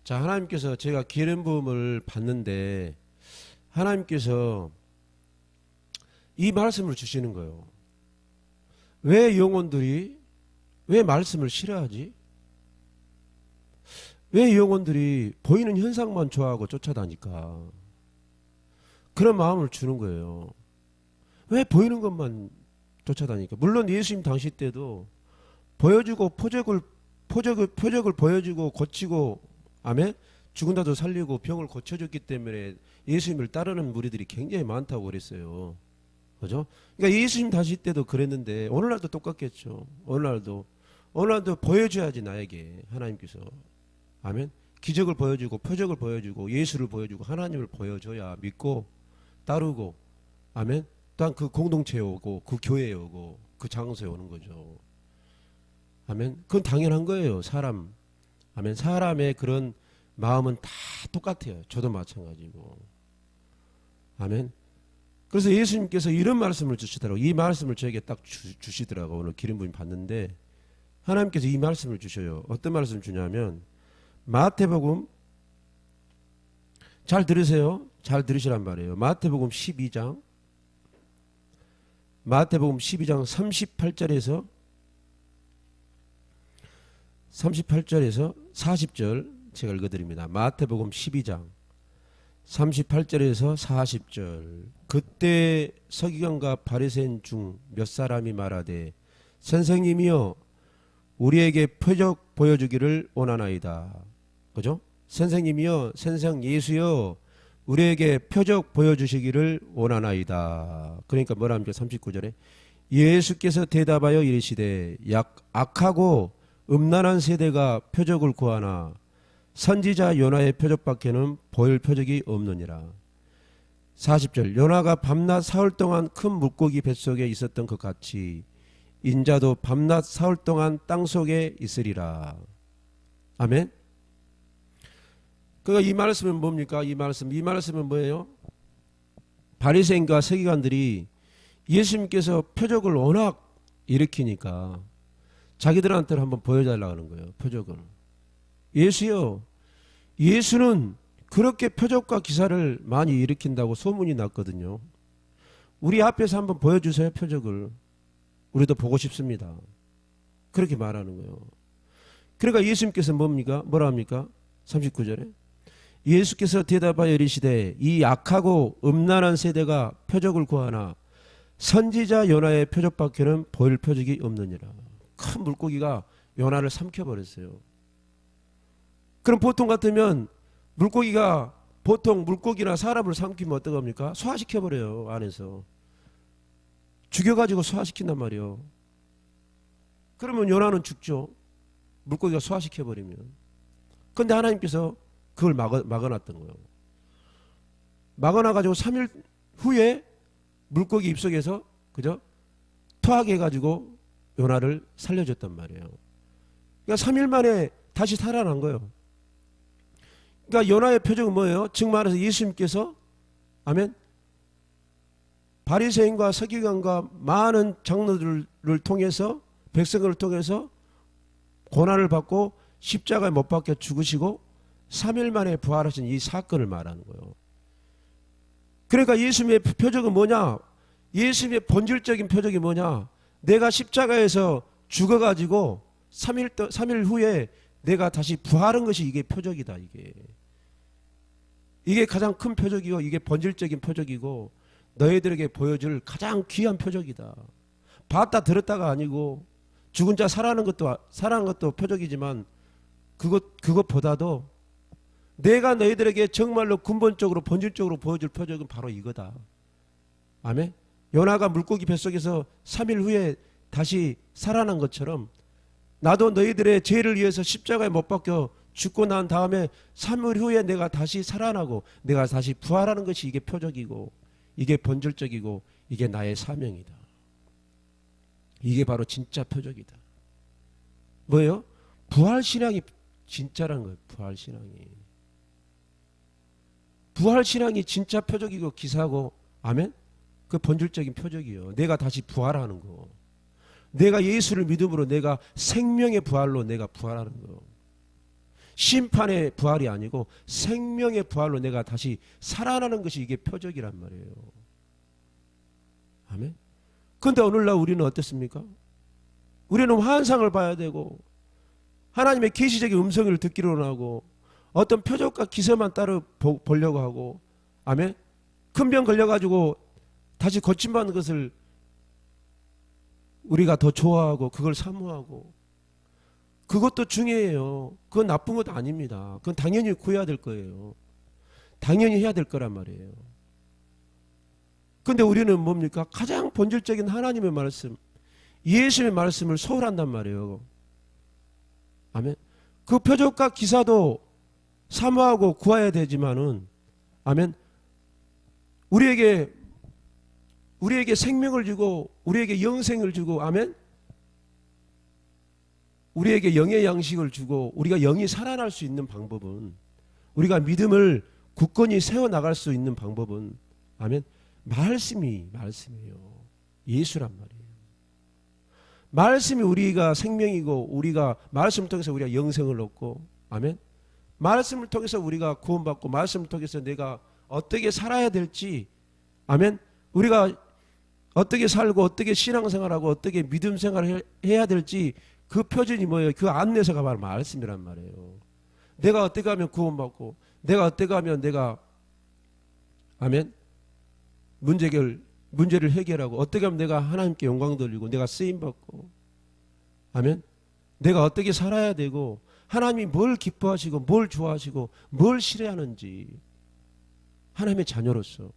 자, 하나님께서 제가 기름 부음을 받는데 하나님께서 이 말씀을 주시는 거예요. 왜 영혼들이 왜 말씀을 싫어하지? 왜 영혼들이 보이는 현상만 좋아하고 쫓아다니까? 그런 마음을 주는 거예요. 왜 보이는 것만 쫓아다니까? 물론 예수님 당시 때도 보여주고 표적을 보여주고 고치고, 아멘? 죽은 자도 살리고 병을 고쳐줬기 때문에 예수님을 따르는 무리들이 굉장히 많다고 그랬어요. 그죠? 그러니까 예수님 당시 때도 그랬는데 오늘날도 똑같겠죠. 오늘날도 보여줘야지 나에게 하나님께서, 아멘? 기적을 보여주고 표적을 보여주고 예수를 보여주고 하나님을 보여줘야 믿고 따르고, 아멘? 또한 그 공동체에 오고 그 교회에 오고 그 장소에 오는 거죠. 아멘. 그건 당연한 거예요. 사람. 아멘. 사람의 그런 마음은 다 똑같아요. 저도 마찬가지고. 아멘. 그래서 예수님께서 이런 말씀을 주시더라고요. 이 말씀을 저에게 딱 주시더라고요. 오늘 기름 부임 받는데 하나님께서 이 말씀을 주셔요. 어떤 말씀을 주냐면 마태복음, 잘 들으세요. 잘 들으시란 말이에요. 마태복음 12장 38절에서 40절 제가 읽어드립니다. 마태복음 12장 38절에서 40절. 그때 서기관과 바리새인 중 몇 사람이 말하되 선생님이여 우리에게 표적 보여주기를 원하나이다. 그죠? 선생님이여, 선생 예수여 우리에게 표적 보여주시기를 원하나이다. 그러니까 뭐랍니까? 39절에 예수께서 대답하여 이르시되 악하고 음란한 세대가 표적을 구하나 선지자 요나의 표적밖에는 보일 표적이 없느니라. 40절 요나가 밤낮 사흘 동안 큰 물고기 뱃속에 있었던 것 같이 인자도 밤낮 사흘 동안 땅속에 있으리라. 아멘. 그러니까 이 말씀은 뭡니까? 이 말씀은 뭐예요? 바리새인과 서기관들이 예수님께서 표적을 워낙 일으키니까 자기들한테 한번 보여달라고 하는 거예요. 표적을. 예수요. 예수는 그렇게 표적과 기사를 많이 일으킨다고 소문이 났거든요. 우리 앞에서 한번 보여주세요. 표적을. 우리도 보고 싶습니다. 그렇게 말하는 거예요. 그러니까 예수님께서 뭡니까? 뭐라 합니까? 39절에 예수께서 대답하여 이르시되 이 악하고 음란한 세대가 표적을 구하나 선지자 요나의 표적밖에는 보일 표적이 없느니라. 큰 물고기가 요나를 삼켜버렸어요. 그럼 보통 같으면 보통 물고기나 사람을 삼키면 어떡합니까? 소화시켜버려요. 안에서 죽여가지고 소화시킨단 말이에요. 그러면 요나는 죽죠. 물고기가 소화시켜버리면. 그런데 하나님께서 그걸 막아놨던 거예요. 막아놔가지고 3일 후에 물고기 입속에서 그죠? 토하게 해가지고 요나를 살려줬단 말이에요. 그러니까 3일 만에 다시 살아난 거예요. 그러니까 요나의 표적은 뭐예요? 즉 말해서 예수님께서, 아멘, 바리새인과 서기관과 많은 장로들을 통해서, 백성을 통해서 고난을 받고 십자가에 못 박혀 죽으시고 3일 만에 부활하신 이 사건을 말하는 거예요. 그러니까 예수님의 표적은 뭐냐? 예수님의 본질적인 표적이 뭐냐? 내가 십자가에서 죽어가지고 3일 후에 내가 다시 부활한 것이 이게 표적이다. 이게 가장 큰 표적이고 이게 본질적인 표적이고 너희들에게 보여줄 가장 귀한 표적이다. 봤다 들었다가 아니고 죽은 자 살아난 것도 표적이지만 그것보다도 내가 너희들에게 정말로 근본적으로 본질적으로 보여줄 표적은 바로 이거다. 아멘. 요나가 물고기 뱃속에서 3일 후에 다시 살아난 것처럼 나도 너희들의 죄를 위해서 십자가에 못 박혀 죽고 난 다음에 3일 후에 내가 다시 살아나고 내가 다시 부활하는 것이 이게 표적이고 이게 본질적이고 이게 나의 사명이다. 이게 바로 진짜 표적이다. 뭐예요? 부활신앙이 진짜란 거예요. 부활신앙이 진짜 표적이고 기사고, 아멘? 그 본질적인 표적이에요. 내가 다시 부활하는 거. 내가 예수를 믿음으로 내가 생명의 부활로 내가 부활하는 거. 심판의 부활이 아니고 생명의 부활로 내가 다시 살아나는 것이 이게 표적이란 말이에요. 아멘. 그런데 오늘날 우리는 어떻습니까? 우리는 환상을 봐야 되고 하나님의 계시적인 음성을 듣기로 하고 어떤 표적과 기사만 따로 보려고 하고, 아멘. 큰 병 걸려가지고 다시 고침받는 것을 우리가 더 좋아하고 그걸 사모하고, 그것도 중요해요. 그건 나쁜 것도 아닙니다. 그건 당연히 구해야 될 거예요. 당연히 해야 될 거란 말이에요. 근데 우리는 뭡니까? 가장 본질적인 하나님의 말씀, 예수의 말씀을 소홀한단 말이에요. 아멘. 그 표적과 기사도 사모하고 구해야 되지만은, 아멘. 우리에게 생명을 주고 우리에게 영생을 주고, 아멘. 우리에게 영의 양식을 주고 우리가 영이 살아날 수 있는 방법은, 우리가 믿음을 굳건히 세워나갈 수 있는 방법은, 아멘. 말씀이에요. 예수란 말이에요. 말씀이 우리가 생명이고, 우리가 말씀을 통해서 우리가 영생을 얻고, 아멘. 말씀을 통해서 우리가 구원받고, 말씀을 통해서 내가 어떻게 살아야 될지, 아멘. 우리가 어떻게 살고 어떻게 신앙생활하고 어떻게 믿음 생활을 해야 될지 그 표준이 뭐예요? 그 안내서가 바로 말씀이란 말이에요. 내가 어떻게 하면 구원받고, 내가 어떻게 하면 내가, 아멘. 문제를 해결하고, 어떻게 하면 내가 하나님께 영광 돌리고 내가 쓰임받고, 아멘. 내가 어떻게 살아야 되고, 하나님이 뭘 기뻐하시고 뭘 좋아하시고 뭘 싫어하는지, 하나님의 자녀로서,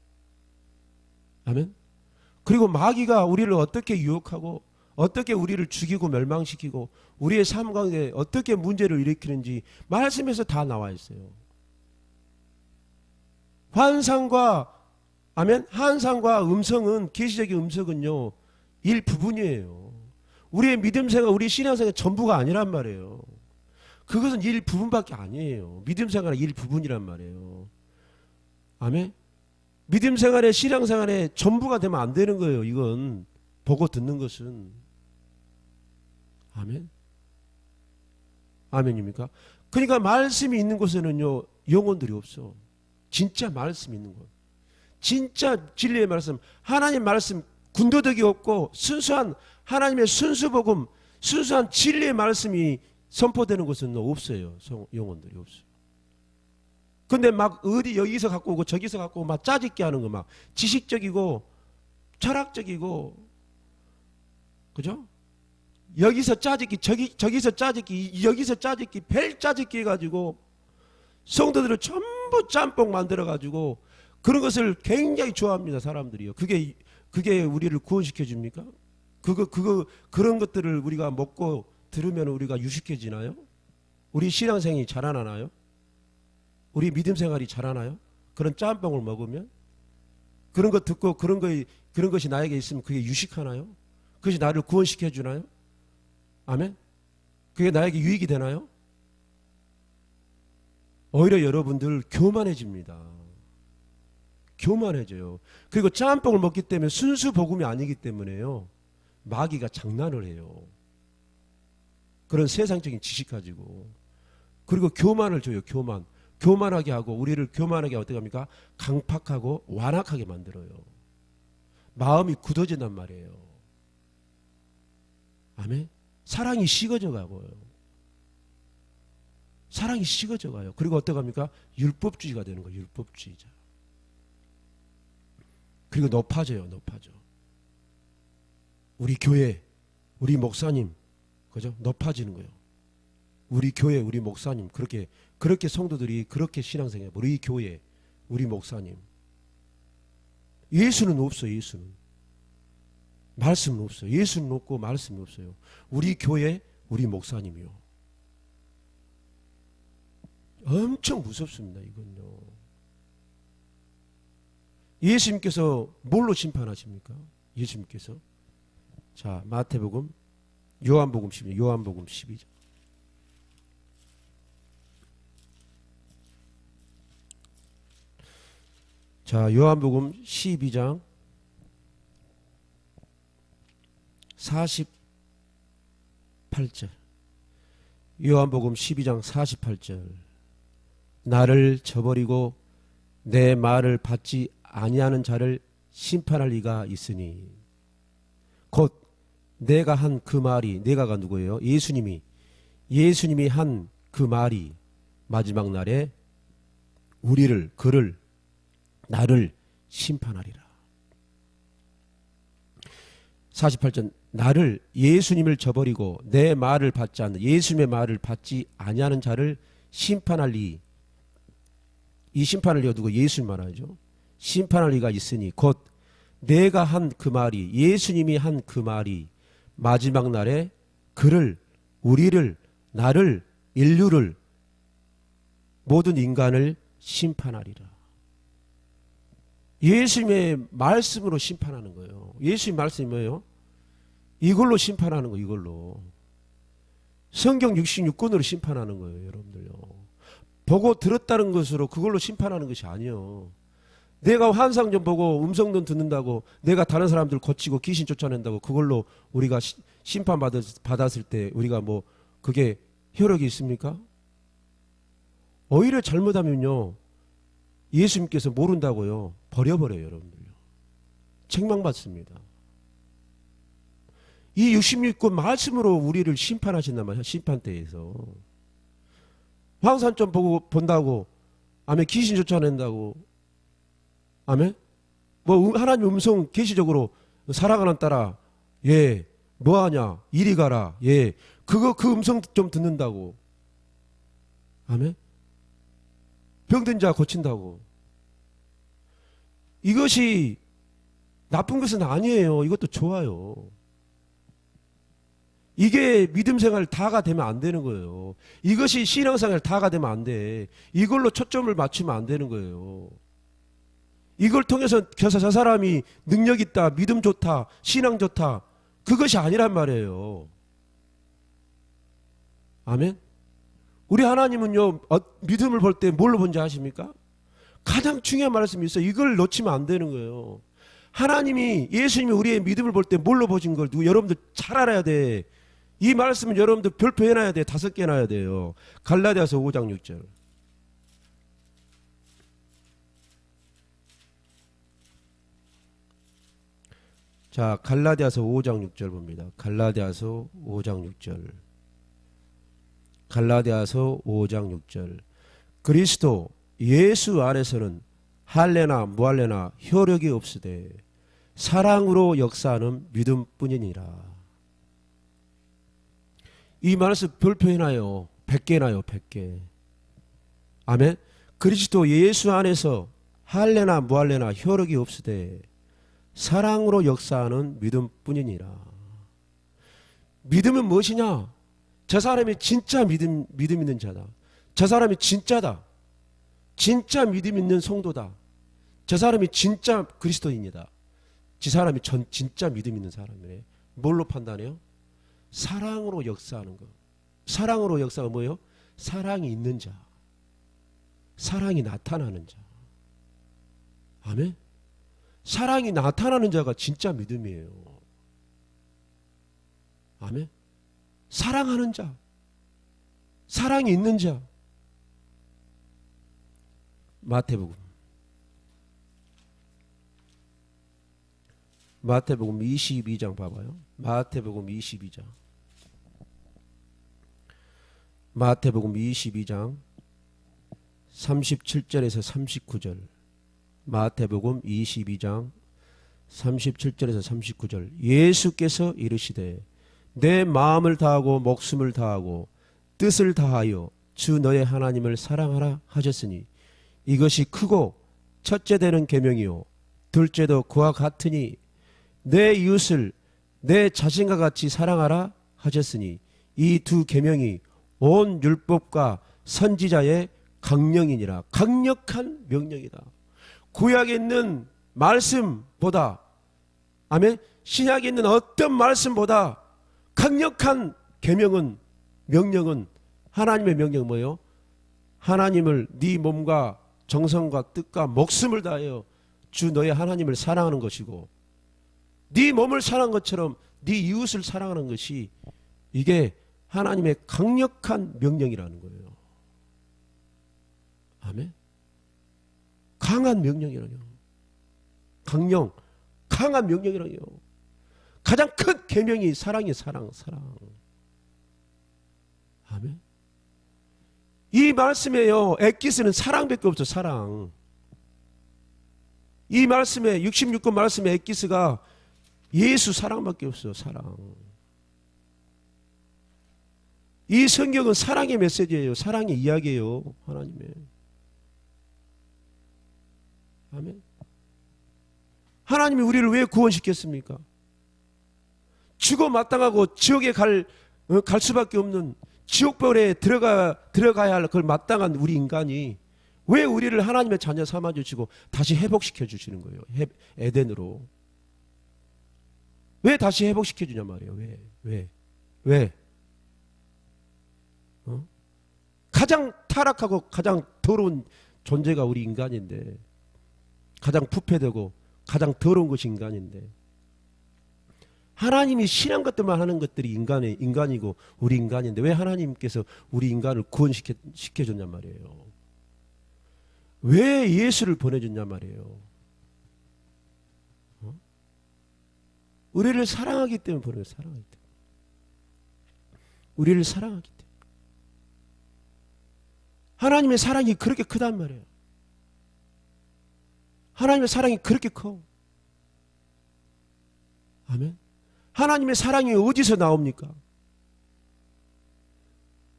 아멘. 그리고 마귀가 우리를 어떻게 유혹하고 어떻게 우리를 죽이고 멸망시키고 우리의 삶 가운데 어떻게 문제를 일으키는지 말씀에서 다 나와 있어요. 환상과, 아멘. 환상과 음성은, 계시적인 음성은요, 일부분이에요. 우리의 믿음생활, 우리 신앙생활 전부가 아니란 말이에요. 그것은 일부분밖에 아니에요. 믿음생활의 일부분이란 말이에요. 아멘. 믿음생활의, 신앙생활의 전부가 되면 안 되는 거예요. 이건 보고 듣는 것은. 아멘. 아멘입니까? 그러니까 말씀이 있는 곳에는요, 영혼들이 없어. 진짜 말씀이 있는 곳, 진짜 진리의 말씀, 하나님 말씀, 군더더기 없고 순수한 하나님의 순수복음, 순수한 진리의 말씀이 선포되는 곳은 없어요. 영혼들이 없어요. 근데 막 어디 여기서 갖고 오고 저기서 갖고 오고 막 짜집기 하는 거, 막 지식적이고 철학적이고, 그죠? 여기서 짜집기, 저기서 짜집기, 여기서 짜집기, 별 짜집기 해가지고 성도들을 전부 짬뽕 만들어가지고 그런 것을 굉장히 좋아합니다. 사람들이요. 그게 우리를 구원시켜 줍니까? 그런 것들을 우리가 먹고 들으면 우리가 유식해지나요? 우리 신앙생활이 자라나나요? 우리 믿음 생활이 자라나요? 그런 짬뽕을 먹으면? 그런 거 듣고 그런 것이 나에게 있으면 그게 유식하나요? 그것이 나를 구원시켜 주나요? 아멘? 그게 나에게 유익이 되나요? 오히려 여러분들 교만해집니다. 교만해져요. 그리고 짬뽕을 먹기 때문에 순수 복음이 아니기 때문에요, 마귀가 장난을 해요. 그런 세상적인 지식 가지고. 그리고 교만을 줘요. 교만하게 하고, 우리를 교만하게 어떻게 합니까? 강팍하고 완악하게 만들어요. 마음이 굳어진단 말이에요. 아멘. 사랑이 식어져 가고요. 사랑이 식어져 가요. 그리고 어떻게 합니까? 율법주의가 되는 거예요. 율법주의자. 그리고 높아져요. 우리 교회, 우리 목사님, 그죠? 높아지는 거예요. 우리 교회, 우리 목사님, 그렇게 성도들이 그렇게 신앙생활, 우리 교회, 우리 목사님. 예수는 없어요. 예수는. 말씀은 없어요. 예수는 없고 말씀이 없어요. 우리 교회, 우리 목사님이요. 엄청 무섭습니다. 이건요. 예수님께서 뭘로 심판하십니까? 예수님께서. 자, 마태복음, 요한복음 12장. 자, 요한복음 12장 48절. 요한복음 12장 48절 나를 저버리고 내 말을 받지 아니하는 자를 심판할 이가 있으니 곧 내가 한 그 말이 내가가 누구예요? 예수님이 한 그 말이 마지막 날에 그를 나를 심판하리라. 48절 나를 예수님을 저버리고 내 말을 받지 않는 예수님의 말을 받지 아니하는 자를 심판할 이 심판할 이가 누구? 예수님 말하죠. 심판할 이가 있으니 곧 내가 한 그 말이 예수님이 한 그 말이 마지막 날에 우리를 나를 인류를 모든 인간을 심판하리라. 예수님의 말씀으로 심판하는 거예요. 예수님 말씀이 뭐예요? 이걸로 심판하는 거예요. 이걸로. 성경 66권으로 심판하는 거예요. 여러분들요. 보고 들었다는 것으로 그걸로 심판하는 것이 아니에요. 내가 환상 좀 보고 음성론 듣는다고 내가 다른 사람들 고치고 귀신 쫓아낸다고 그걸로 우리가 심판받았을 때 우리가 뭐 그게 효력이 있습니까? 오히려 잘못하면요. 예수님께서 모른다고요. 버려버려요. 여러분들요. 책망받습니다. 이 66권 말씀으로 우리를 심판하신단 말이야. 심판대에서. 황산 좀 본다고 아멘 귀신 쫓아낸다고 아멘 뭐 하나님 음성 계시적으로 사랑하는 딸아 예 뭐하냐 이리 가라 예 그 음성 좀 듣는다고 아멘 병든 자 고친다고 이것이 나쁜 것은 아니에요. 이것도 좋아요. 이게 믿음 생활 다가 되면 안 되는 거예요. 이것이 신앙생활 다가 되면 안 돼. 이걸로 초점을 맞추면 안 되는 거예요. 이걸 통해서 저 사람이 능력 있다, 믿음 좋다, 신앙 좋다. 그것이 아니란 말이에요. 아멘. 우리 하나님은요, 믿음을 볼 때 뭘로 본지 아십니까? 가장 중요한 말씀이 있어요. 이걸 놓치면 안 되는 거예요. 하나님이, 예수님이 우리의 믿음을 볼 때 뭘로 보신 걸 여러분들 잘 알아야 돼. 이 말씀은 여러분들 별표 해놔야 돼. 5개 해놔야 돼요. 갈라디아서 5장 6절. 자, 갈라디아서 5장 6절 봅니다. 갈라디아서 5장 6절. 갈라디아서 5장 6절. 그리스도 예수 안에서는 할례나 무할례나 효력이 없으되 사랑으로 역사하는 믿음뿐이니라. 이 말씀 별표해놔요. 100개 해놔요. 100개. 아멘. 그리스도 예수 안에서 할례나 무할례나 효력이 없으되 사랑으로 역사하는 믿음뿐이니라. 믿음은 무엇이냐? 저 사람이 진짜 믿음 있는 자다. 저 사람이 진짜다. 진짜 믿음 있는 성도다. 저 사람이 진짜 그리스도인이다. 저 사람이 진짜 믿음 있는 사람이네. 뭘로 판단해요? 사랑으로 역사하는 것. 사랑으로 역사가 뭐예요? 사랑이 있는 자. 사랑이 나타나는 자. 아멘? 사랑이 나타나는 자가 진짜 믿음이에요. 아멘? 사랑하는 자. 사랑이 있는 자. 마태복음 22장 봐봐요. 마태복음 22장. 마태복음 22장 37절에서 39절. 마태복음 22장 37절에서 39절. 예수께서 이르시되 내 마음을 다하고 목숨을 다하고 뜻을 다하여 주 너의 하나님을 사랑하라 하셨으니 이것이 크고 첫째 되는 계명이요 둘째도 그와 같으니 내 이웃을 내 자신과 같이 사랑하라 하셨으니 이 두 계명이 온 율법과 선지자의 강령이니라. 강력한 명령이다. 구약에 있는 말씀보다 아멘 신약에 있는 어떤 말씀보다 강력한 계명은 명령은 하나님의 명령은 뭐예요? 하나님을 네 몸과 정성과 뜻과 목숨을 다하여 주 너의 하나님을 사랑하는 것이고 네 몸을 사랑한 것처럼 네 이웃을 사랑하는 것이 이게 하나님의 강력한 명령이라는 거예요. 아멘. 강한 명령이라뇨. 강한 명령이라뇨. 가장 큰 계명이 사랑이 사랑. 아멘. 이 말씀에요, 엑기스는 사랑밖에 없죠. 사랑. 이 말씀에 66권 말씀에 엑기스가 예수 사랑밖에 없어요. 사랑. 이 성경은 사랑의 메시지예요. 사랑의 이야기예요. 하나님의. 아멘. 하나님이 우리를 왜 구원시켰습니까? 죽어 마땅하고 지옥에 갈 수밖에 없는 지옥벌에 들어가야 할 그걸 마땅한 우리 인간이 왜 우리를 하나님의 자녀 삼아주시고 다시 회복시켜 주시는 거예요. 에덴으로. 왜 다시 회복시켜 주냐 말이에요. 왜? 가장 타락하고 가장 더러운 존재가 우리 인간인데, 가장 부패되고 가장 더러운 것이 인간인데, 하나님이 싫은 것들만 하는 것들이 인간이고 우리 인간인데 왜 하나님께서 우리 인간을 구원시켜줬냔 말이에요. 왜 예수를 보내줬냔 말이에요. 우리를 사랑하기 때문에 보내요. 사랑하기 때문에. 우리를 사랑하기 때문에. 하나님의 사랑이 그렇게 크단 말이에요. 하나님의 사랑이 그렇게 커. 아멘. 하나님의 사랑이 어디서 나옵니까?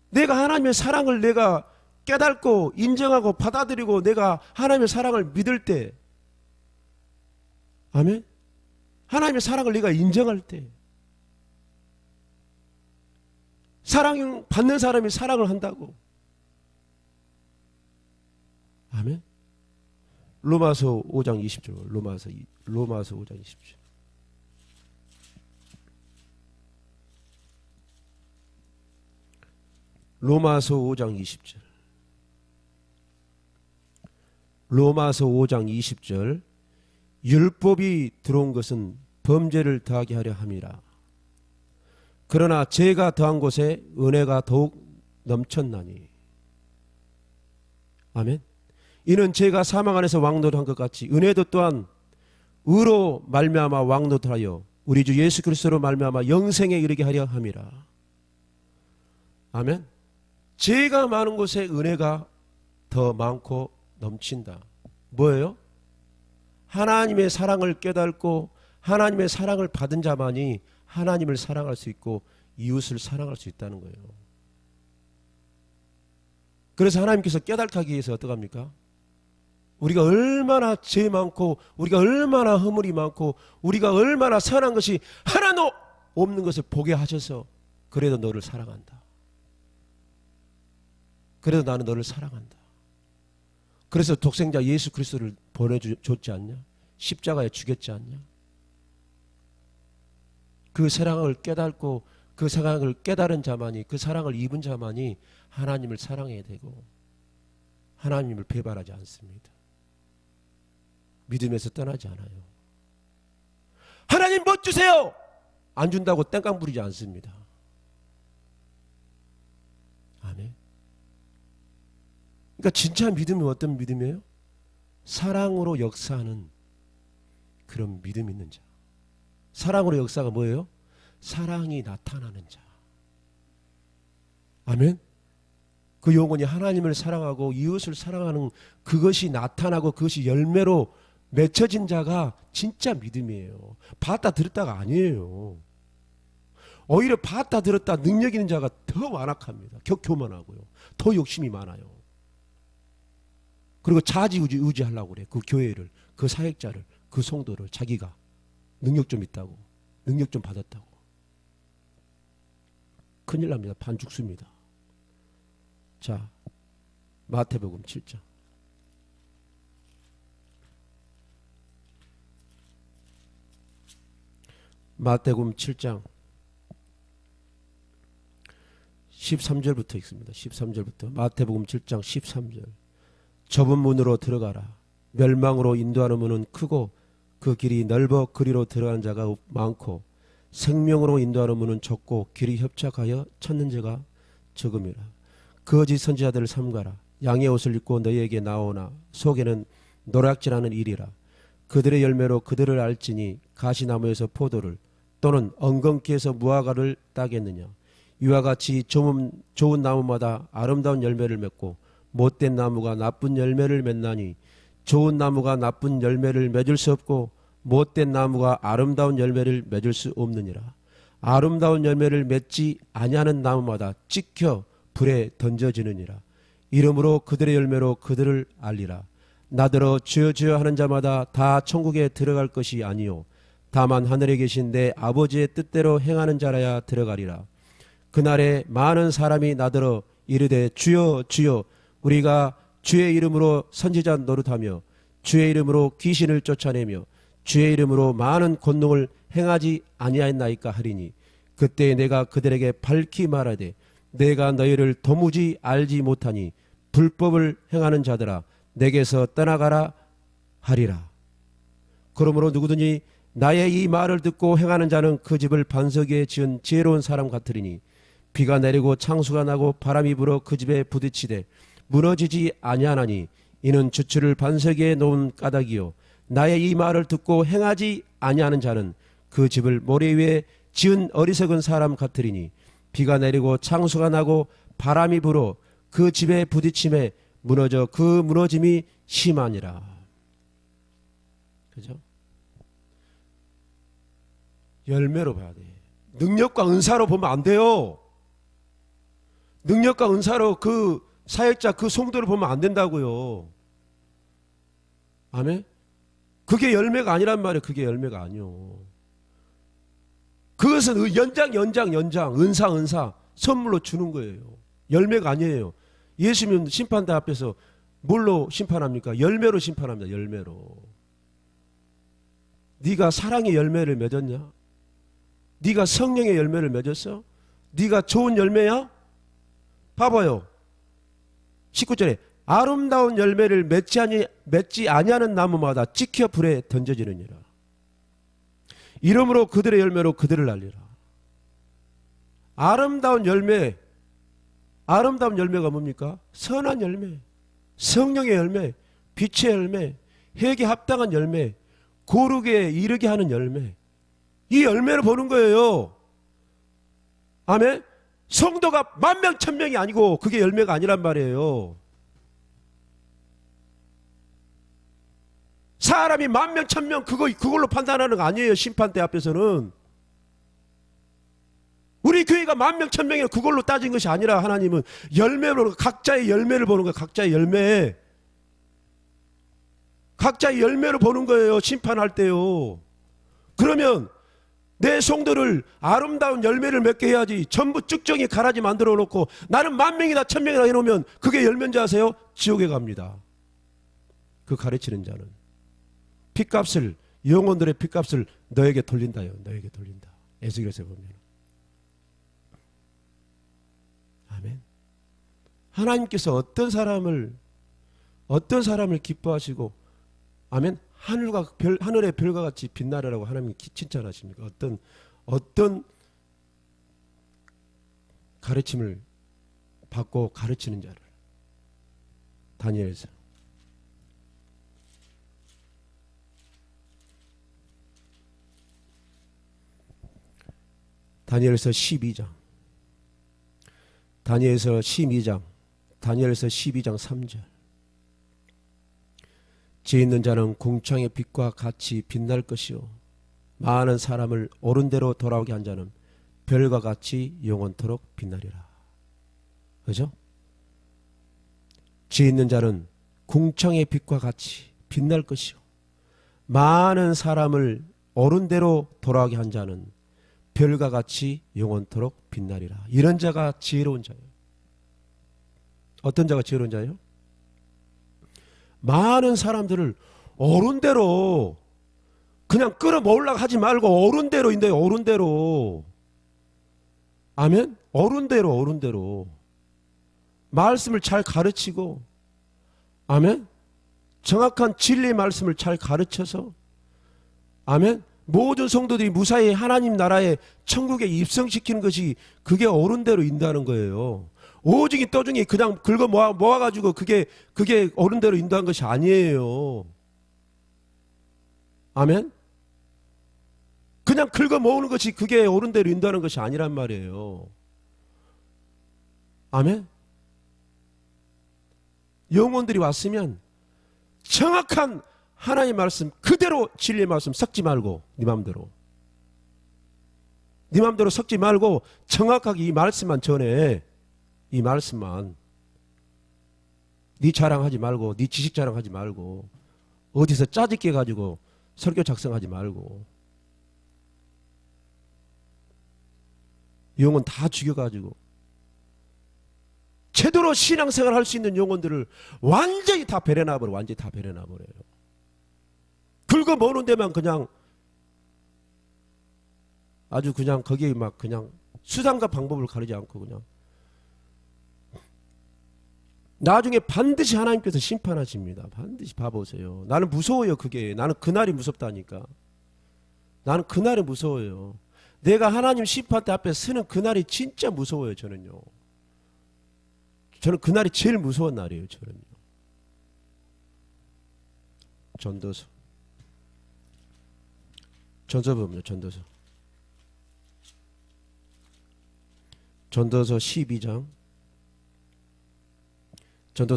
내가 하나님의 사랑을 내가 깨닫고 인정하고 받아들이고 내가 하나님의 사랑을 믿을 때, 아멘. 하나님의 사랑을 내가 인정할 때, 사랑 받는 사람이 사랑을 한다고. 아멘. 로마서 5장 20절. 로마서 5장 20절. 로마서 5장 20절. 로마서 5장 20절. 율법이 들어온 것은 범죄를 더하게 하려 함이라. 그러나 죄가 더한 곳에 은혜가 더욱 넘쳤나니. 아멘. 이는 죄가 사망 안에서 왕노릇한 것 같이 은혜도 또한 의로 말미암아 왕노릇하여 우리 주 예수 그리스도로 말미암아 영생에 이르게 하려 함이라. 아멘. 죄가 많은 곳에 은혜가 더 많고 넘친다. 뭐예요? 하나님의 사랑을 깨닫고 하나님의 사랑을 받은 자만이 하나님을 사랑할 수 있고 이웃을 사랑할 수 있다는 거예요. 그래서 하나님께서 깨닫게 하기 위해서 어떡합니까? 우리가 얼마나 죄 많고 우리가 얼마나 허물이 많고 우리가 얼마나 선한 것이 하나도 없는 것을 보게 하셔서 그래도 너를 사랑한다. 그래도 나는 너를 사랑한다. 그래서 독생자 예수 그리스도를 보내줬지 않냐? 십자가에 죽였지 않냐? 그 사랑을 깨닫고 그 사랑을 깨달은 자만이, 그 사랑을 입은 자만이 하나님을 사랑해야 되고 하나님을 배반하지 않습니다. 믿음에서 떠나지 않아요. 하나님 뭐 주세요! 안 준다고 땡깡 부리지 않습니다. 아멘. 그러니까 진짜 믿음이 어떤 믿음이에요? 사랑으로 역사하는 그런 믿음 있는 자. 사랑으로 역사가 뭐예요? 사랑이 나타나는 자. 아멘. 그 용언이 하나님을 사랑하고 이웃을 사랑하는 그것이 나타나고 그것이 열매로 맺혀진 자가 진짜 믿음이에요. 봤다 들었다가 아니에요. 오히려 봤다 들었다 능력 있는 자가 더 완악합니다. 교만하고요. 더 욕심이 많아요. 그리고 좌지우지하려고 그래. 그 교회를, 그 사역자를, 그 성도를 자기가 능력 좀 있다고, 능력 좀 받았다고. 큰일 납니다. 반 죽습니다. 자, 마태복음 7장. 마태복음 7장 13절부터 읽습니다. 13절부터. 마태복음 7장 13절. 좁은 문으로 들어가라. 멸망으로 인도하는 문은 크고 그 길이 넓어 그리로 들어간 자가 많고 생명으로 인도하는 문은 좁고 길이 협착하여 찾는 자가 적음이라. 거짓 선지자들을 삼가라. 양의 옷을 입고 너희에게 나오나 속에는 노략질하는 일이라. 그들의 열매로 그들을 알지니 가시나무에서 포도를 또는 엉겅퀴에서 무화과를 따겠느냐. 이와 같이 좋은 나무마다 아름다운 열매를 맺고 못된 나무가 나쁜 열매를 맺나니 좋은 나무가 나쁜 열매를 맺을 수 없고 못된 나무가 아름다운 열매를 맺을 수 없느니라. 아름다운 열매를 맺지 아니하는 나무마다 찍혀 불에 던져지느니라. 이러므로 그들의 열매로 그들을 알리라. 나더러 주여 주여 하는 자마다 다 천국에 들어갈 것이 아니요 다만 하늘에 계신 내 아버지의 뜻대로 행하는 자라야 들어가리라. 그날에 많은 사람이 나더러 이르되 주여 주여 우리가 주의 이름으로 선지자 노릇하며 주의 이름으로 귀신을 쫓아내며 주의 이름으로 많은 권능을 행하지 아니하였나이까 하리니 그때 내가 그들에게 밝히 말하되 내가 너희를 도무지 알지 못하니 불법을 행하는 자들아 내게서 떠나가라 하리라. 그러므로 누구든지 나의 이 말을 듣고 행하는 자는 그 집을 반석 위에 지은 지혜로운 사람 같으리니 비가 내리고 창수가 나고 바람이 불어 그 집에 부딪히되 무너지지 아니하나니 이는 주추를 반석 위에 놓은 까닭이요 나의 이 말을 듣고 행하지 아니하는 자는 그 집을 모래 위에 지은 어리석은 사람 같으리니 비가 내리고 창수가 나고 바람이 불어 그 집에 부딪힘에 무너져 그 무너짐이 심하니라. 그죠? 열매로 봐야 돼. 능력과 은사로 보면 안 돼요. 능력과 은사로 그 사역자 그 성도를 보면 안 된다고요. 아멘? 그게 열매가 아니란 말이에요. 그게 열매가 아니요. 그것은 연장 은사 선물로 주는 거예요. 열매가 아니에요. 예수님 심판대 앞에서 뭘로 심판합니까? 열매로 심판합니다. 열매로. 네가 사랑의 열매를 맺었냐? 네가 성령의 열매를 맺었어? 네가 좋은 열매야? 봐봐요. 19절에 아름다운 열매를 맺지 아니하는 나무마다 찍혀 불에 던져지느니라. 이러므로 그들의 열매로 그들을 알리라. 아름다운 열매가 뭡니까? 선한 열매, 성령의 열매, 빛의 열매, 회개 합당한 열매, 거룩에 이르게 하는 열매. 이 열매를 보는 거예요. 아멘? 성도가 10,000명 1,000명이 아니고 그게 열매가 아니란 말이에요. 사람이 10,000명 1,000명 그걸로 판단하는 거 아니에요. 심판대 앞에서는. 우리 교회가 10,000명 1,000명이 그걸로 따진 것이 아니라 하나님은 열매로 각자의 열매를 보는 거예요. 각자의 열매. 각자의 열매로 보는 거예요. 심판할 때요. 그러면 내 성도를 아름다운 열매를 맺게 해야지. 전부 쭉정이 가라지 만들어 놓고 나는 10,000명이다 1,000명이다 해놓으면 그게 열매인지 아세요? 지옥에 갑니다. 그 가르치는 자는 핏값을, 영혼들의 핏값을 너에게 돌린다요. 너에게 돌린다. 에스겔서에 보면. 아멘. 하나님께서 어떤 사람을 기뻐하시고, 아멘. 하늘의 별과 같이 빛나라라고 하나님이 칭찬하십니까? 어떤 가르침을 받고 가르치는 자를. 다니엘서. 다니엘서 12장. 다니엘서 12장. 다니엘서 12장 3절. 지혜 있는 자는 궁창의 빛과 같이 빛날 것이요 많은 사람을 옳은 대로 돌아오게 한 자는 별과 같이 영원토록 빛나리라. 그죠? 지혜 있는 자는 궁창의 빛과 같이 빛날 것이요 많은 사람을 옳은 대로 돌아오게 한 자는 별과 같이 영원토록 빛나리라. 이런 자가 지혜로운 자예요. 어떤 자가 지혜로운 자예요? 많은 사람들을 옳은 대로 그냥 끌어모으려고 하지 말고 옳은 대로인데요. 옳은 대로. 아멘? 옳은 대로. 말씀을 잘 가르치고, 아멘? 정확한 진리의 말씀을 잘 가르쳐서, 아멘? 모든 성도들이 무사히 하나님 나라의 천국에 입성시키는 것이 그게 어른대로 인도하는 거예요. 오중이 떠중이 그냥 긁어 모아가지고 그게 어른대로 인도한 것이 아니에요. 아멘? 그냥 긁어 모으는 것이 그게 어른대로 인도하는 것이 아니란 말이에요. 아멘? 영혼들이 왔으면 정확한 하나님 말씀 그대로 진리의 말씀 섞지 말고 네 맘대로 섞지 말고 정확하게 이 말씀만 전해. 이 말씀만. 네 자랑하지 말고 네 지식 자랑하지 말고 어디서 짜집게 가지고 설교 작성하지 말고 영혼 다 죽여가지고 제대로 신앙생활 할 수 있는 영혼들을 완전히 다 베려놔버려. 완전히 다 베려놔버려요. 긁어 모으는 데만 그냥 아주 그냥 거기에 막 그냥 수단과 방법을 가리지 않고 그냥 나중에 반드시 하나님께서 심판하십니다. 반드시 봐보세요. 나는 무서워요. 그게 나는 그날이 무섭다니까. 나는 그날이 무서워요. 내가 하나님 심판대 앞에 서는 그날이 진짜 무서워요. 저는요. 저는 그날이 제일 무서운 날이에요. 저는요. 전도서 보면 전도서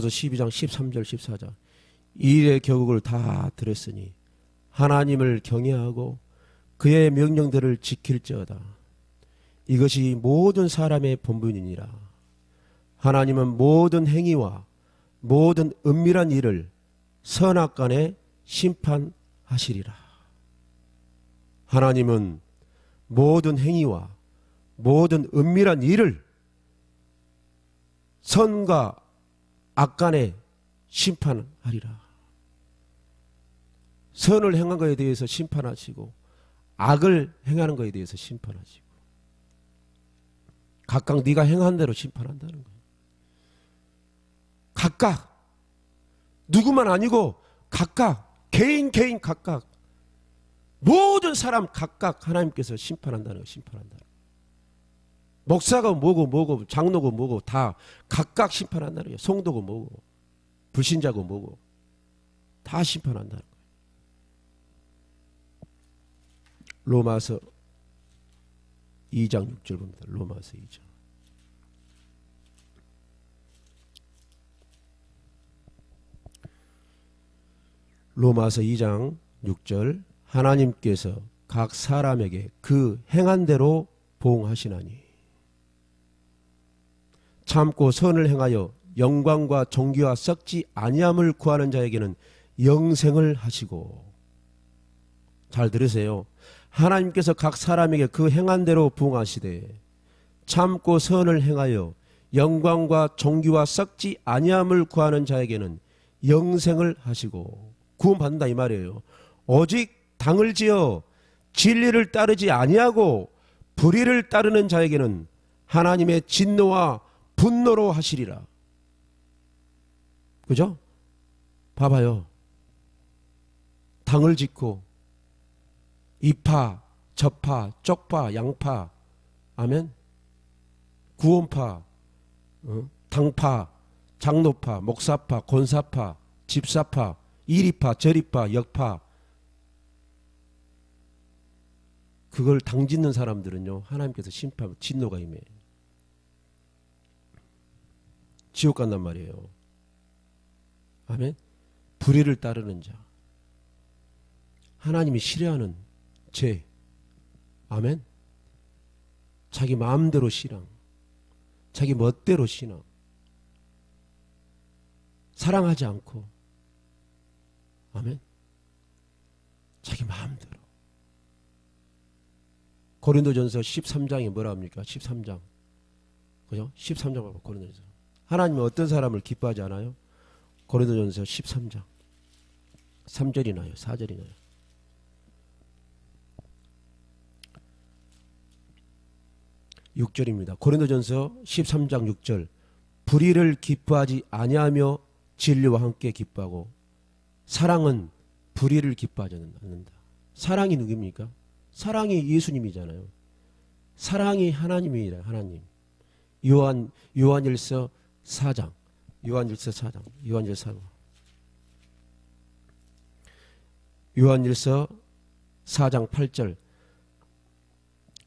12장 13절 14절 이 일의 결국을 다 들었으니 하나님을 경외하고 그의 명령들을 지킬지어다. 이것이 모든 사람의 본분이니라. 하나님은 모든 행위와 모든 은밀한 일을 선악간에 심판하시리라. 하나님은 모든 행위와 모든 은밀한 일을 선과 악간에 심판하리라. 선을 행한 것에 대해서 심판하시고 악을 행하는 것에 대해서 심판하시고 각각 네가 행한 대로 심판한다는 거예요. 각각 누구만 아니고 각각 개인 각각 모든 사람 각각 하나님께서 심판한다는 거예요. 심판한다는 거예요. 목사가 뭐고 장로고 뭐고 다 각각 심판한다는 거예요. 성도고 뭐고 불신자고 뭐고 다 심판한다는 거예요. 로마서 2장 6절 봅니다. 로마서 2장. 로마서 2장 6절 하나님께서 각 사람에게 그 행한 대로 보응하시나니 참고 선을 행하여 영광과 존귀와 썩지 아니함을 구하는 자에게는 영생을 하시고. 잘 들으세요. 하나님께서 각 사람에게 그 행한 대로 부응하시되 참고 선을 행하여 영광과 존귀와 썩지 아니함을 구하는 자에게는 영생을 하시고. 구원받는다 이 말이에요. 오직 당을 지어 진리를 따르지 아니하고 불의를 따르는 자에게는 하나님의 진노와 분노로 하시리라. 그죠? 봐봐요. 당을 짓고 이파, 저파, 쪽파, 양파, 아멘. 구원파, 당파, 장로파, 목사파, 권사파, 집사파, 이리파, 저리파, 역파. 그걸 당짓는 사람들은요, 하나님께서 심판, 진노가 임해. 지옥 간단 말이에요. 아멘. 불의를 따르는 자. 하나님이 싫어하는 죄. 아멘. 자기 마음대로 신앙. 자기 멋대로 신앙. 사랑하지 않고. 아멘. 자기 마음대로. 고린도전서 13장이 뭐라 합니까? 13장. 그죠? 13장 봐봐. 고린도전서. 하나님은 어떤 사람을 기뻐하지 않아요? 고린도전서 13장. 3절이 나요. 4절이 나요. (6절입니다) 고린도전서 13장 6절 불의를 기뻐하지 아니하며 진리와 함께 기뻐하고 사랑은 불의를 기뻐하지 않는다. 사랑이 누굽니까? 사랑이 예수님이잖아요. 사랑이 하나님이라 하나님. 요한일서 4장. 요한일서 4장. 요한일서 4장 8절.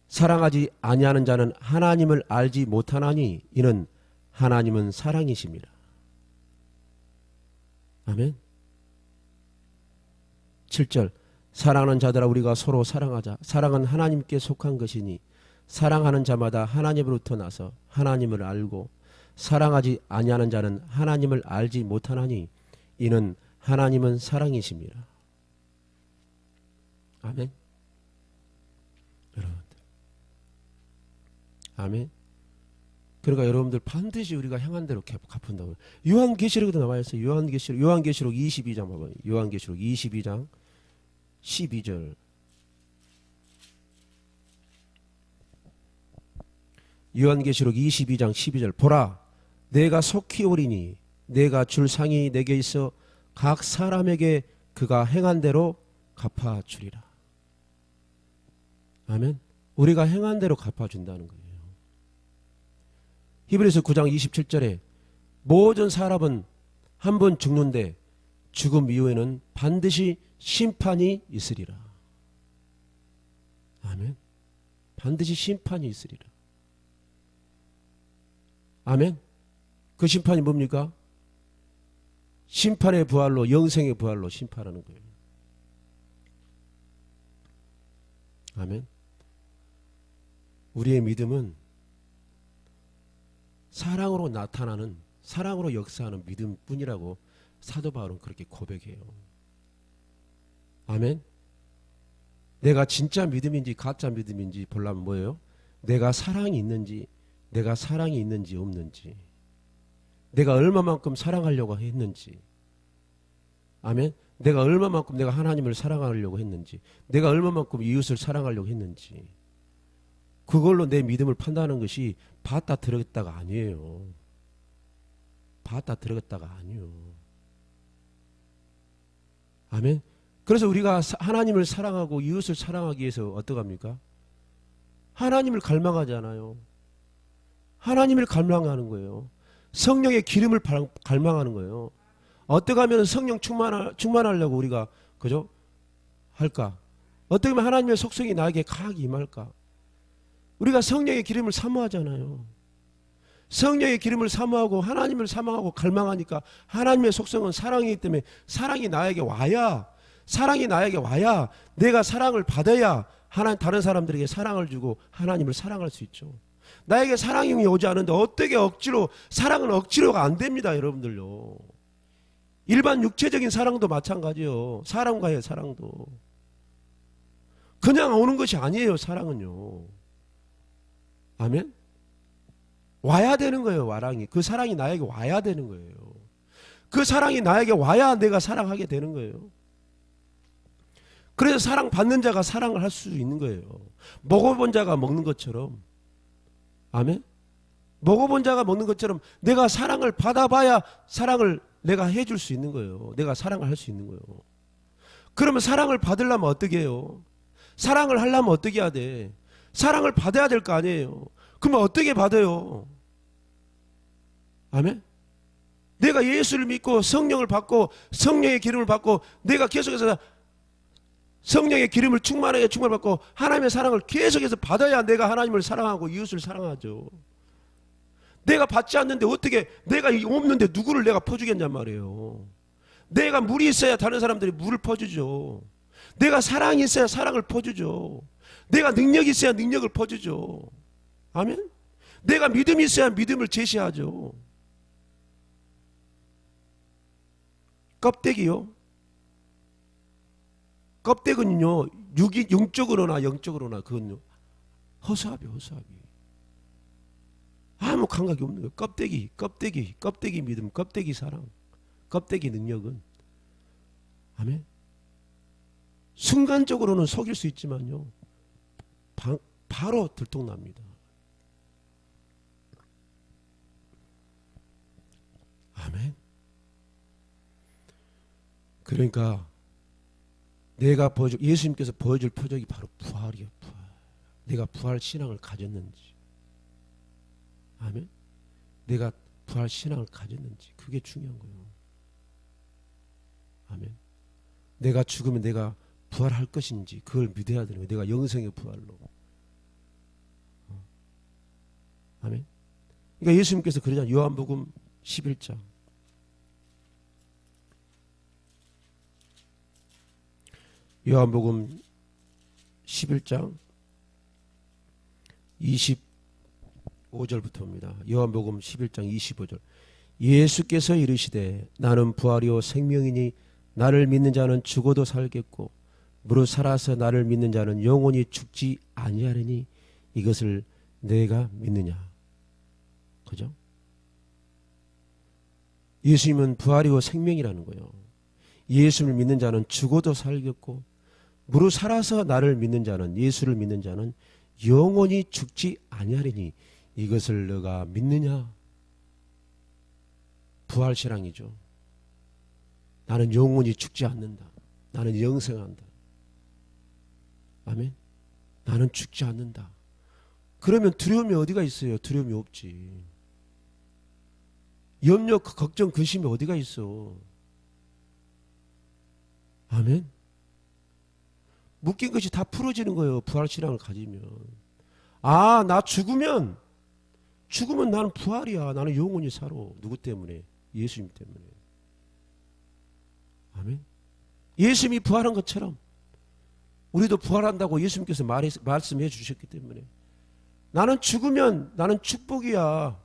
사랑하지 아니하는 자는 하나님을 알지 못하나니 이는 하나님은 사랑이십니다. 아멘. 7절. 사랑하는 자들아 우리가 서로 사랑하자. 사랑은 하나님께 속한 것이니 사랑하는 자마다 하나님으로부터 나서 하나님을 알고 사랑하지 아니하는 자는 하나님을 알지 못하나니 이는 하나님은 사랑이십니다. 아멘. 여러분들. 아멘. 그러니까 여러분들 반드시 우리가 향한 대로 갚은다고요. 요한계시록에도 나와 있어요. 요한계시록 22장 봐봐요. 요한계시록 22장 12절. 요한계시록 22장 12절. 보라 내가 속히 오리니 내가 줄 상이 내게 있어 각 사람에게 그가 행한 대로 갚아주리라. 아멘. 우리가 행한 대로 갚아준다는 거예요. 히브리서 9장 27절에 모든 사람은 한 번 죽는데 죽음 이후에는 반드시 심판이 있으리라. 아멘. 반드시 심판이 있으리라. 아멘. 그 심판이 뭡니까? 심판의 부활로, 영생의 부활로 심판하는 거예요. 아멘. 우리의 믿음은 사랑으로 나타나는, 사랑으로 역사하는 믿음뿐이라고 사도 바울은 그렇게 고백해요. 아멘. 내가 진짜 믿음인지 가짜 믿음인지 보려면 뭐예요? 내가 사랑이 있는지, 내가 사랑이 있는지 없는지, 내가 얼마만큼 사랑하려고 했는지, 아멘. 내가 얼마만큼 내가 하나님을 사랑하려고 했는지, 내가 얼마만큼 이웃을 사랑하려고 했는지, 그걸로 내 믿음을 판단하는 것이 봤다 들었다가 아니에요. 봤다 들었다가 아니에요. 아멘. 그래서 우리가 하나님을 사랑하고 이웃을 사랑하기 위해서 어떡합니까? 하나님을 갈망하잖아요. 하나님을 갈망하는 거예요. 성령의 기름을 갈망하는 거예요. 어떻게 하면 성령 충만하려고 우리가 그죠? 할까? 어떻게 하면 하나님의 속성이 나에게 강하게 임할까? 우리가 성령의 기름을 사모하잖아요. 성령의 기름을 사모하고 하나님을 사모하고 갈망하니까 하나님의 속성은 사랑이기 때문에 사랑이 나에게 와야, 사랑이 나에게 와야 내가 사랑을 받아야 하나님 다른 사람들에게 사랑을 주고 하나님을 사랑할 수 있죠. 나에게 사랑이 오지 않는데 어떻게 억지로, 사랑은 억지로가 안 됩니다, 여러분들요. 일반 육체적인 사랑도 마찬가지예요. 사람과의 사랑도 그냥 오는 것이 아니에요. 사랑은요. 아멘. 와야 되는 거예요. 와랑이. 그 사랑이 나에게 와야 되는 거예요. 그 사랑이 나에게 와야 내가 사랑하게 되는 거예요. 그래서 사랑받는 자가 사랑을 할 수 있는 거예요. 먹어본 자가 먹는 것처럼. 아멘. 먹어본 자가 먹는 것처럼 내가 사랑을 받아봐야 사랑을 내가 해줄 수 있는 거예요. 내가 사랑을 할 수 있는 거예요. 그러면 사랑을 받으려면 어떻게 해요? 사랑을 하려면 어떻게 해야 돼? 사랑을 받아야 될 거 아니에요. 그러면 어떻게 받아요? 아멘. 내가 예수를 믿고 성령을 받고 성령의 기름을 받고 내가 계속해서 성령의 기름을 충만하게 충만받고 하나님의 사랑을 계속해서 받아야 내가 하나님을 사랑하고 이웃을 사랑하죠. 내가 받지 않는데 어떻게, 내가 없는데 누구를 내가 퍼주겠냔 말이에요. 내가 물이 있어야 다른 사람들이 물을 퍼주죠. 내가 사랑이 있어야 사랑을 퍼주죠. 내가 능력이 있어야 능력을 퍼주죠. 아멘. 내가 믿음이 있어야 믿음을 제시하죠. 껍데기요. 껍데기는요, 영적으로나 영적으로나 그건요, 허수아비. 아무 감각이 없는 거예요. 껍데기 믿음, 껍데기 사랑, 껍데기 능력은. 아멘. 순간적으로는 속일 수 있지만요, 바로 들통납니다. 아멘. 그러니까 예수님께서 보여줄 표적이 바로 부활이에요. 부활. 내가 부활 신앙을 가졌는지. 아멘. 내가 부활 신앙을 가졌는지. 그게 중요한 거예요. 아멘. 내가 죽으면 내가 부활할 것인지 그걸 믿어야 되는 거예요. 내가 영생의 부활로. 아멘. 그러니까 예수님께서 그러잖아요. 요한복음 11장. 요한복음 11장 25절부터입니다. 요한복음 11장 25절. 예수께서 이르시되 나는 부활이요 생명이니 나를 믿는 자는 죽어도 살겠고 무릇 살아서 나를 믿는 자는 영원히 죽지 아니하리니 이것을 내가 믿느냐. 그죠? 예수님은 부활이고 생명이라는 거예요. 예수를 믿는 자는 죽어도 살겠고 무릇 살아서 나를 믿는 자는 예수를 믿는 자는 영원히 죽지 아니하리니 이것을 너가 믿느냐. 부활신앙이죠. 나는 영원히 죽지 않는다. 나는 영생한다. 아멘. 나는 죽지 않는다. 그러면 두려움이 어디가 있어요? 두려움이 없지. 염려, 걱정, 근심이 어디가 있어? 아멘. 묶인 것이 다 풀어지는 거예요. 부활신앙을 가지면. 아, 나 죽으면 나는 부활이야. 나는 영원히 살아. 누구 때문에? 예수님 때문에. 아멘. 예수님이 부활한 것처럼 우리도 부활한다고 예수님께서 말씀해 주셨기 때문에 나는 죽으면 나는 축복이야.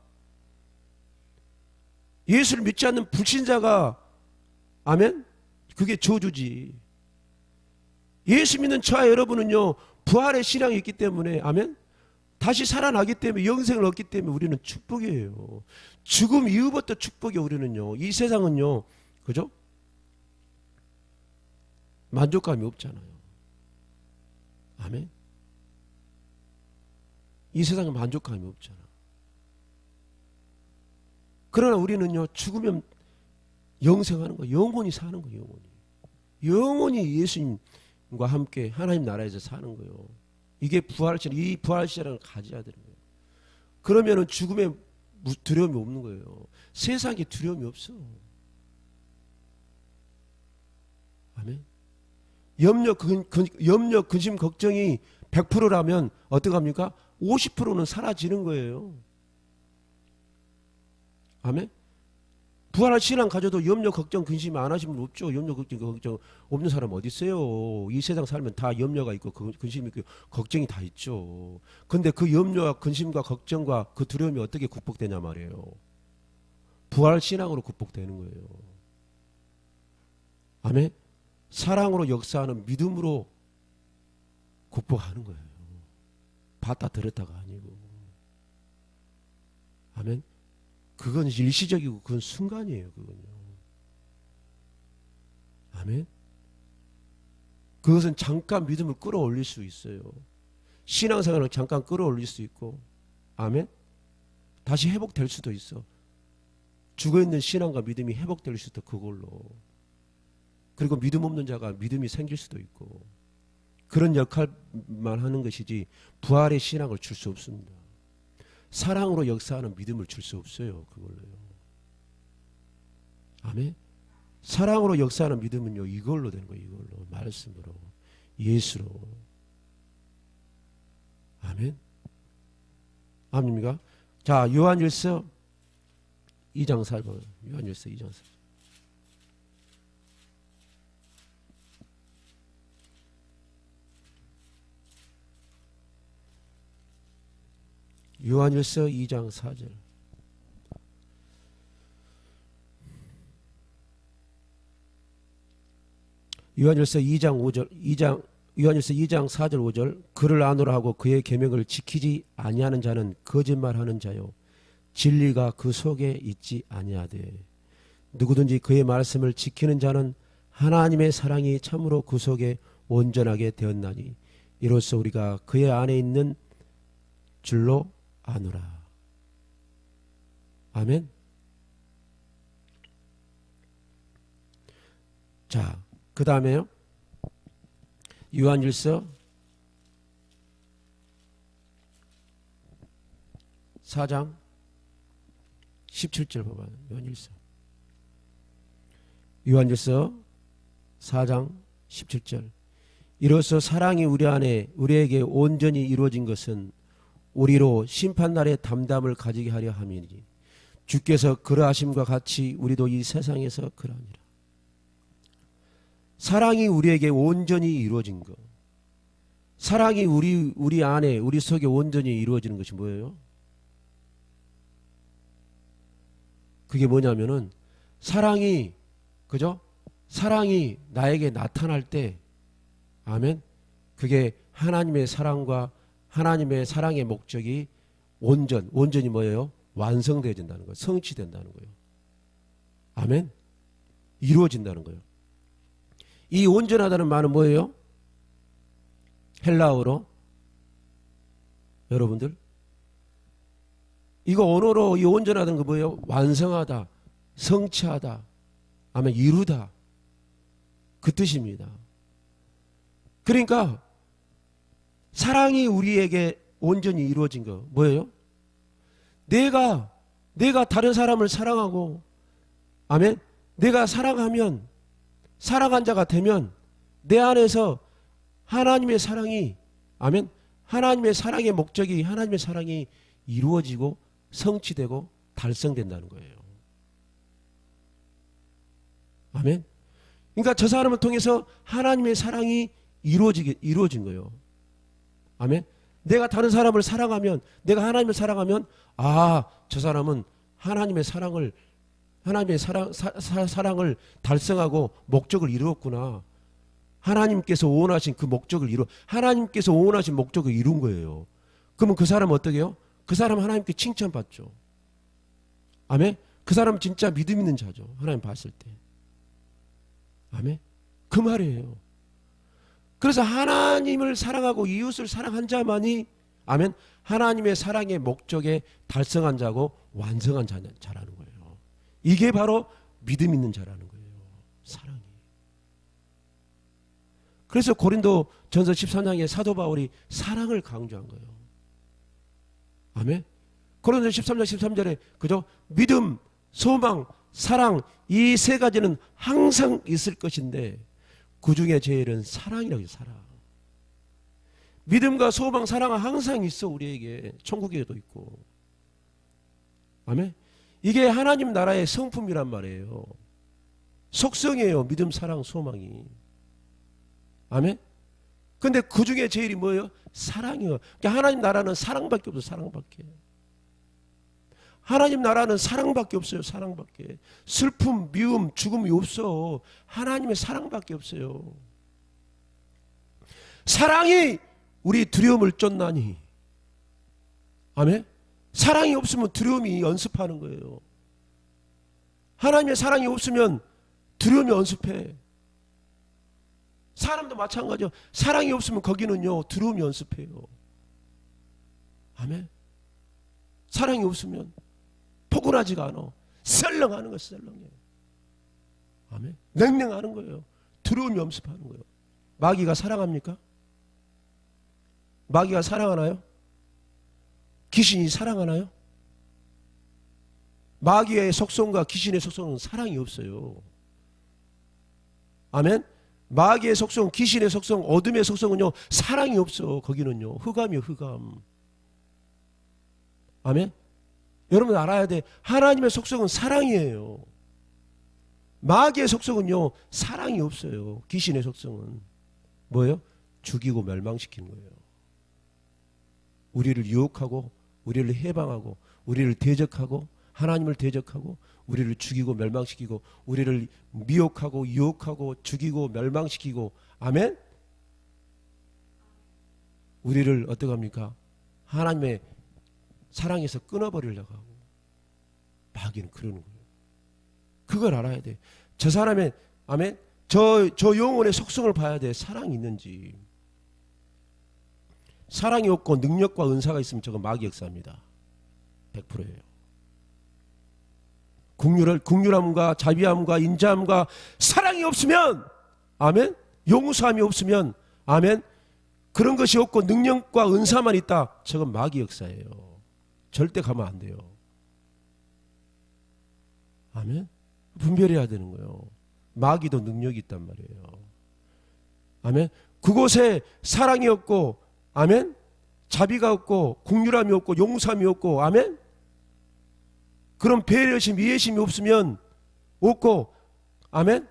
예수를 믿지 않는 불신자가 아멘? 그게 저주지. 예수 믿는 저와 여러분은요 부활의 신앙이 있기 때문에 아멘? 다시 살아나기 때문에 영생을 얻기 때문에 우리는 축복이에요. 죽음 이후부터 축복이에요. 우리는요. 이 세상은요. 그죠? 만족감이 없잖아요. 아멘. 이 세상은 만족감이 없잖아. 그러나 우리는요. 죽으면 영생하는 거예요. 영원히 사는 거예요. 영원히. 영원히 예수님과 함께 하나님 나라에서 사는 거예요. 이게 부활신앙, 이 부활신앙을 가져야 되는 거예요. 그러면은 죽음에 두려움이 없는 거예요. 세상에 두려움이 없어. 아멘. 염려, 근심, 걱정이 100%라면 어떡합니까? 50%는 사라지는 거예요. 아멘. 부활할 신앙 가져도 염려, 걱정, 근심 안 하시면 없죠. 염려, 걱정 없는 사람 어디 있어요? 이 세상 살면 다 염려가 있고 근심이 있고 걱정이 다 있죠. 근데 그 염려와 근심과 걱정과 그 두려움이 어떻게 극복되냐 말이에요. 부활 신앙으로 극복되는 거예요. 아멘. 사랑으로 역사하는 믿음으로 극복하는 거예요. 봤다 들었다가 아니고. 아멘. 그건 일시적이고 그건 순간이에요. 그건요. 아멘. 그것은 잠깐 믿음을 끌어올릴 수 있어요. 신앙생활을 잠깐 끌어올릴 수 있고 아멘. 다시 회복될 수도 있어. 죽어있는 신앙과 믿음이 회복될 수도 그걸로. 그리고 믿음 없는 자가 믿음이 생길 수도 있고 그런 역할만 하는 것이지 부활의 신앙을 줄 수 없습니다. 사랑으로 역사하는 믿음을 줄 수 없어요. 그걸로요. 아멘. 사랑으로 역사하는 믿음은요. 이걸로 되는 거예요. 이걸로. 말씀으로. 예수로. 아멘. 아멘입니까? 자, 요한일서 2장 4절. 요한일서 2장 4절. 요한일서 2장 4절. 요한일서 2장 5절. 요한일서 2장 4절 5절. 그를 아노라 하고 그의 계명을 지키지 아니하는 자는 거짓말하는 자요 진리가 그 속에 있지 아니하되 누구든지 그의 말씀을 지키는 자는 하나님의 사랑이 참으로 그 속에 온전하게 되었나니 이로써 우리가 그의 안에 있는 줄로 아노라. 아멘. 자, 그 다음에요. 요한일서 4장 17절 봐봐요. 요한일서 4장 17절. 이로써 사랑이 우리에게 온전히 이루어진 것은 우리로 심판날의 담담을 가지게 하려 함이니 주께서 그러하심과 같이 우리도 이 세상에서 그러하니라. 사랑이 우리에게 온전히 이루어진 것. 사랑이 우리 안에 우리 속에 온전히 이루어지는 것이 뭐예요? 그게 뭐냐면은 사랑이 그죠? 사랑이 나에게 나타날 때 아멘. 그게 하나님의 사랑과 하나님의 사랑의 목적이 온전히 뭐예요? 완성되어진다는 거예요. 성취된다는 거예요. 아멘. 이루어진다는 거예요. 이 온전하다는 말은 뭐예요? 헬라어로 여러분들 이거 언어로 이 온전하다는 거 뭐예요? 완성하다, 성취하다, 아멘, 이루다 그 뜻입니다. 그러니까 사랑이 우리에게 온전히 이루어진 거 뭐예요? 내가 다른 사람을 사랑하고 아멘, 내가 사랑하면 사랑한 자가 되면 내 안에서 하나님의 사랑이 아멘, 하나님의 사랑의 목적이 하나님의 사랑이 이루어지고 성취되고 달성된다는 거예요. 아멘. 그러니까 저 사람을 통해서 하나님의 사랑이 이루어진 거예요. 아멘. 내가 다른 사람을 사랑하면 내가 하나님을 사랑하면 저 사람은 하나님의 사랑을 달성하고 목적을 이루었구나. 하나님께서 원하신 그 목적을 하나님께서 원하신 목적을 이룬 거예요. 그러면 그 사람은 어떻게 해요? 그 사람은 하나님께 칭찬받죠. 아멘. 그 사람은 진짜 믿음 있는 자죠. 하나님 봤을 때. 아멘. 그 말이에요. 그래서 하나님을 사랑하고 이웃을 사랑한 자만이 아멘, 하나님의 사랑의 목적에 달성한 자고 완성한 자라는 거예요. 이게 바로 믿음 있는 자라는 거예요. 사랑이. 그래서 고린도 전서 13장에 사도 바울이 사랑을 강조한 거예요. 아멘. 고린도 13장 13절에 그죠? 믿음, 소망, 사랑 이 세 가지는 항상 있을 것인데 그 중에 제일은 사랑이라고 해요. 사랑. 믿음과 소망, 사랑은 항상 있어. 우리에게 천국에도 있고. 아멘. 이게 하나님 나라의 성품이란 말이에요. 속성이에요. 믿음, 사랑, 소망이. 아멘. 근데 그 중에 제일이 뭐예요? 사랑이에요. 그러니까 하나님 나라는 사랑밖에 없어요. 사랑밖에. 하나님 나라는 사랑밖에 없어요. 사랑밖에. 슬픔, 미움, 죽음이 없어. 하나님의 사랑밖에 없어요. 사랑이 우리 두려움을 쫓나니. 아멘. 사랑이 없으면 두려움이 연습하는 거예요. 하나님의 사랑이 없으면 두려움이 연습해. 사람도 마찬가지요. 사랑이 없으면 거기는요 두려움이 연습해요. 아멘. 사랑이 없으면 포근하지가 않아. 썰렁하는 거예요. 썰렁해. 아멘. 냉랭하는 거예요. 두려움이 연습하는 거예요. 마귀가 사랑합니까? 마귀가 사랑하나요? 귀신이 사랑하나요? 마귀의 속성과 귀신의 속성은 사랑이 없어요. 아멘. 마귀의 속성, 귀신의 속성, 어둠의 속성은요 사랑이 없어. 거기는요 흑암이요 흑암. 아멘. 여러분 알아야 돼. 하나님의 속성은 사랑이에요. 마귀의 속성은요 사랑이 없어요. 귀신의 속성은 뭐예요? 죽이고 멸망시키는 거예요. 우리를 유혹하고 우리를 해방하고 우리를 대적하고 하나님을 대적하고 우리를 죽이고 멸망시키고 우리를 미혹하고 유혹하고 죽이고 멸망시키고 아멘. 우리를 어떻게 합니까? 하나님의 사랑에서 끊어버리려고 하고 마귀는 그러는 거예요. 그걸 알아야 돼. 저 사람의 아멘. 저 영혼의 속성을 봐야 돼. 사랑이 있는지. 사랑이 없고 능력과 은사가 있으면 저건 마귀 역사입니다. 100%예요. 국률함과 자비함과 인자함과 사랑이 없으면 아멘. 용서함이 없으면 아멘. 그런 것이 없고 능력과 은사만 있다. 저건 마귀 역사예요. 절대 가면 안 돼요. 아멘. 분별해야 되는 거예요. 마귀도 능력이 있단 말이에요. 아멘. 그곳에 사랑이 없고, 아멘. 자비가 없고, 긍휼함이 없고, 용서함이 없고, 아멘. 그런 배려심, 이해심이 없으면 없고, 아멘.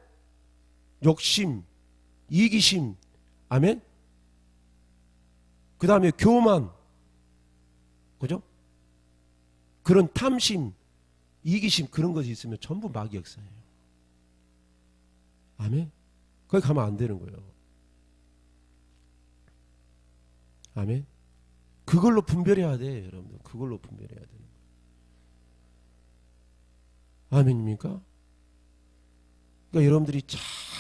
욕심, 이기심, 아멘. 그 다음에 교만, 그죠? 그런 탐심, 이기심 그런 것이 있으면 전부 마귀 역사예요. 아멘. 거기 가면 안 되는 거예요. 아멘. 그걸로 분별해야 돼, 여러분들. 그걸로 분별해야 되는 거예요. 아멘입니까? 그러니까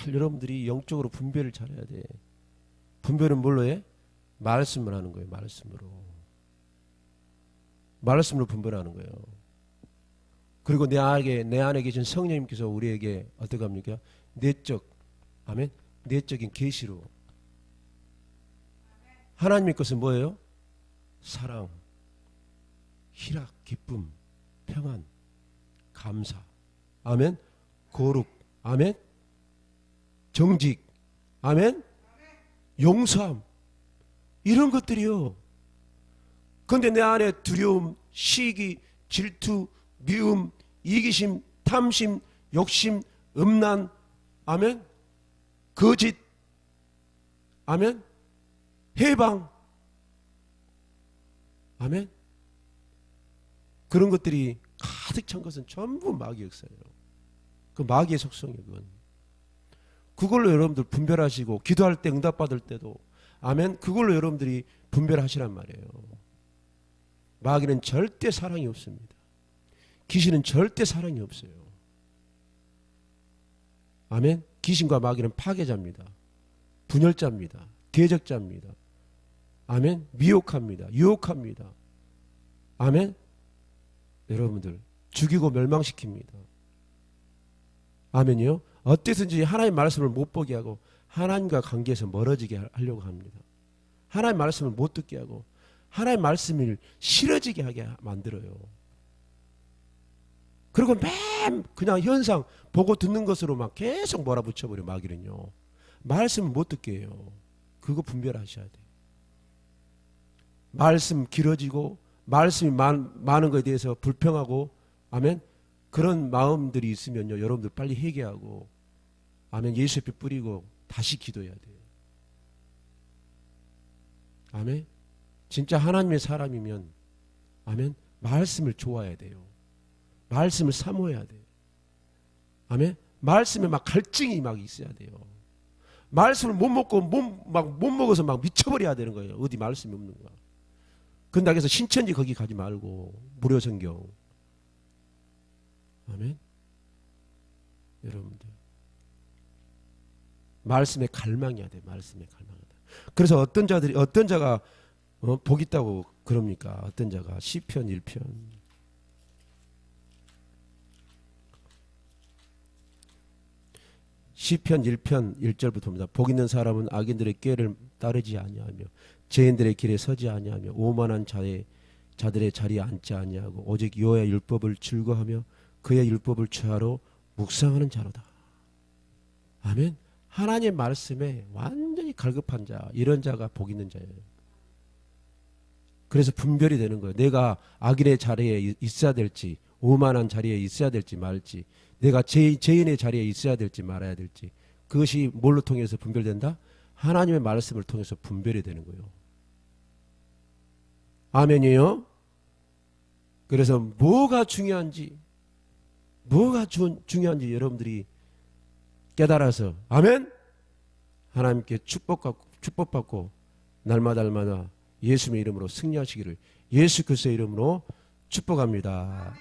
여러분들이 영적으로 분별을 잘해야 돼. 분별은 뭘로 해? 말씀을 하는 거예요. 말씀으로 분별하는 거예요. 그리고 내 안에 계신 성령님께서 우리에게 어떻게 합니까? 아멘. 내적인 계시로. 하나님의 것은 뭐예요? 사랑, 희락, 기쁨, 평안, 감사, 아멘. 거룩, 아멘. 정직, 아멘. 용서함, 이런 것들이요. 그런데 내 안에 두려움, 시기, 질투, 미움, 이기심, 탐심, 욕심, 음란, 아멘. 거짓, 아멘. 해방, 아멘. 그런 것들이 가득 찬 것은 전부 마귀 역사예요. 그 마귀의 속성이에요. 그걸로 여러분들 분별하시고 기도할 때 응답받을 때도 아멘. 그걸로 여러분들이 분별하시란 말이에요. 마귀는 절대 사랑이 없습니다. 귀신은 절대 사랑이 없어요. 아멘. 귀신과 마귀는 파괴자입니다. 분열자입니다. 대적자입니다. 아멘. 미혹합니다. 유혹합니다. 아멘. 여러분들 죽이고 멸망시킵니다. 아멘이요. 어떻게든지 하나님의 말씀을 못 보게 하고 하나님과 관계에서 멀어지게 하려고 합니다. 하나님의 말씀을 못 듣게 하고 하나님의 말씀을 싫어지게 하게 만들어요. 그리고 그냥 현상 보고 듣는 것으로 막 계속 몰아붙여버려. 마귀는요. 말씀을 못 듣게 해요. 그거 분별하셔야 돼요. 말씀 길어지고 말씀이 많은 것에 대해서 불평하고 아멘. 그런 마음들이 있으면요. 여러분들 빨리 회개하고 아멘. 예수의 피 뿌리고 다시 기도해야 돼요. 아멘. 진짜 하나님의 사람이면 아멘. 말씀을 좋아해야 돼요. 말씀을 사모해야 돼요. 아멘. 말씀에 막 갈증이 막 있어야 돼요. 말씀을 못 먹어서 막 미쳐버려야 되는 거예요. 어디 말씀이 없는가. 근데 그래서 신천지 거기 가지 말고 무료 성경. 아멘. 여러분들 말씀에 갈망해야 돼. 말씀에 갈망하다. 그래서 어떤 자가 복 있다고 그럽니까? 어떤 자가 시편 1편 시편 1편 1절부터 봅니다. 복 있는 사람은 악인들의 꾀를 따르지 아니하며 죄인들의 길에 서지 아니하며 오만한 자들의 자리에 앉지 아니하고 오직 여호와의 율법을 즐거하며 그의 율법을 취하러 묵상하는 자로다. 아멘. 하나님의 말씀에 완전히 갈급한 자, 이런 자가 복 있는 자예요. 그래서 분별이 되는 거예요. 내가 악인의 자리에 있어야 될지, 오만한 자리에 있어야 될지 말지, 내가 죄인의 자리에 있어야 될지 말아야 될지, 그것이 뭘로 통해서 분별된다? 하나님의 말씀을 통해서 분별이 되는 거예요. 아멘이요. 그래서 뭐가 중요한지 여러분들이 깨달아서 아멘. 하나님께 축복받고 날마다 예수님의 이름으로 승리하시기를 예수 그리스도의 이름으로 축복합니다.